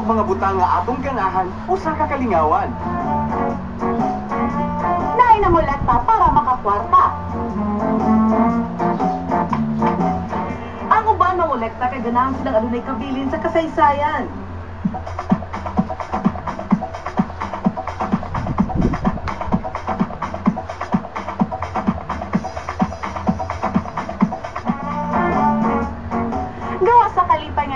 mga butang nga atong ganahan usa ka kalingawan. Naay na molekta para makakwarta. Ang uban mangolekta kay ganahan silang adunay kabilin sa kasaysayan.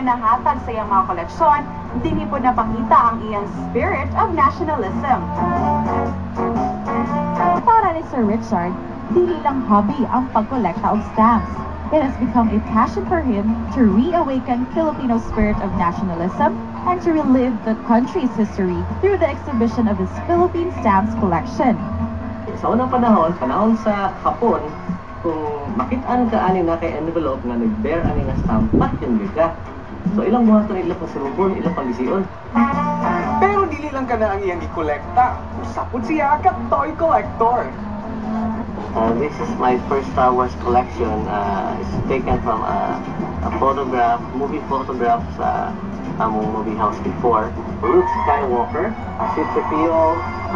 Nahatag sa iyang mga koleksyon, dini po napakita ang iyang spirit of nationalism. Para ni Sir Richard, dili lang hobby ang pagkolekta of stamps. It has become a passion for him to reawaken Filipino spirit of nationalism and to relive the country's history through the exhibition of his Philippine stamps collection. Sa unang panahon sa Hapon, kung makitaan ka ani na kay envelope nga nag-bear ani nga stamp, pat yung giga. So ilang buhaton ilang pasulubon, ilang pangisiun. Pero dili lang kana ang iyang gikolekta. Usapod siya ka toy collector. This is my first Star Wars collection. It's taken from a photograph, movie photograph sa among movie house before. Luke Skywalker, C-3PO,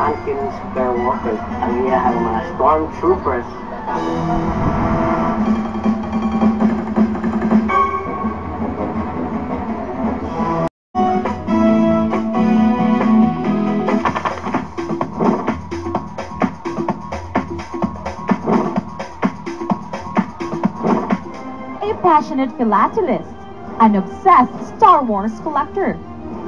Anakin Skywalker, ang iyahang mga stormtroopers. Passionate philatelist, an obsessed Star Wars collector,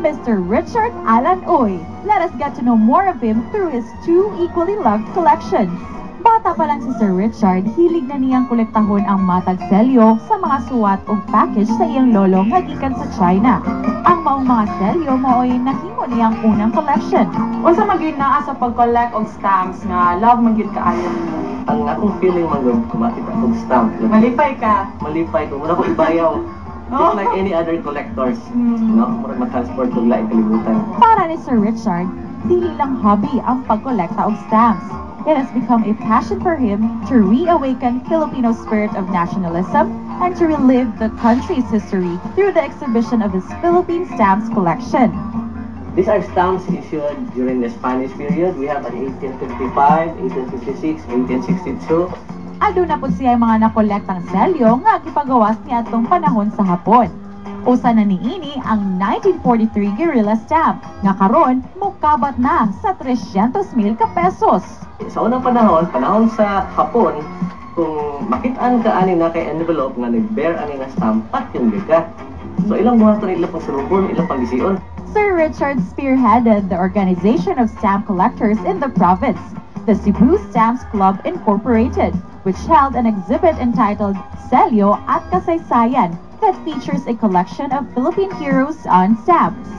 Mr. Richard Alan Uy. Let us get to know more of him through his two equally loved collections. Bata pa lang si Sir Richard, hilig na niyang kolektahon ang matag selyo sa mga suwat o package sa iyang lolo nga gikan sa China. Ang maong mga selyo mao'y nahimo niyang unang collection. Unsa magyud naa sa pag-collect og stamps nga love man gyud kaayo mo? Ang akong feeling man gud kumakita og stamp. Malipay ka. Malipay ko. Muna ko ibayaw. Just like any other collectors. No? Mura mag-transport kong laing kalibutan. Para ni Sir Richard, dili lang hobby ang pagkolekta og stamps. It has become a passion for him to reawaken Filipino spirit of nationalism and to relive the country's history through the exhibition of his Philippine stamps collection. These are stamps issued during the Spanish period. We have an 1855, 1856, 1862. Aduna po siya mga nakolektang selyo nga gipagawas niya atong panahon sa Hapon. Usa na niini ang 1943 Guerrilla stamp nga karon mokabat na sa 300,000 ka pesos. Sa unang panahon sa Hapon, kung makitaan ka ani na kay envelope nga nag-bear ani nga stamp, pat yung giga. So ilang buhaton ilang pasulubon, ilang pangisiun. Sir Richard spearheaded the organization of stamp collectors in the province, the Cebu Stamps Club Incorporated, which held an exhibit entitled Selyo at Kasaysayan that features a collection of Philippine heroes on stamps.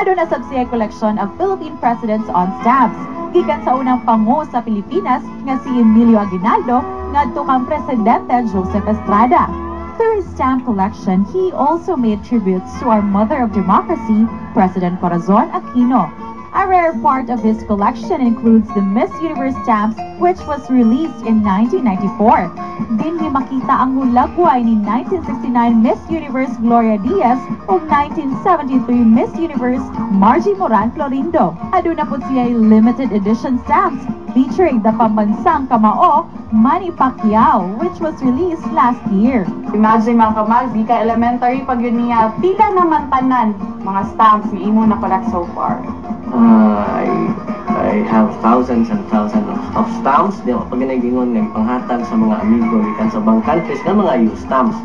Aduna sab siya collection of Philippine presidents on stamps. Gikan sa unang pangu sa Pilipinas nga si Emilio Aguinaldo ngadto kang presidente Joseph Estrada. Through his stamp collection, he also made tributes to our mother of democracy, President Corazon Aquino. A rare part of his collection includes the Miss Universe stamps, which was released in 1994. Dinhi makita ang hulagway ni 1969 Miss Universe Gloria Diaz o 1973 Miss Universe Margie Moran Florindo. Aduna po siya limited edition stamps featuring the pambansang kamao Manny Pacquiao, which was released last year. Imagine mga kamal, di ka elementary pag yun niya, pila naman tanan mga stamps ni imo na collect so far. I have thousands and thousands of stamps. Di ako pag ginagingon ng panghatag sa mga amigo gikan sa ibang countries na mga used stamps.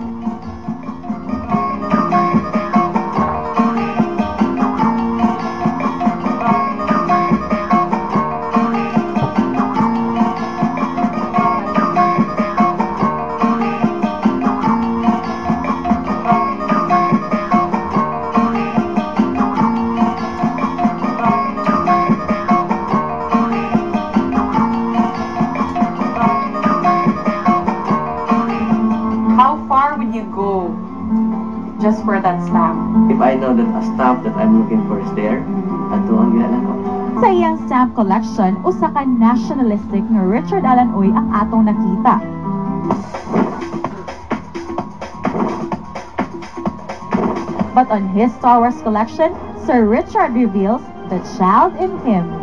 Just for that stamp. If I know that a stamp that I'm looking for is there, ato ang ginala ko. Sa iyang stamp collection, usa ka nationalistic nga Richard Allen Uy ang atong nakita. But on his Star Wars collection, Sir Richard reveals the child in him.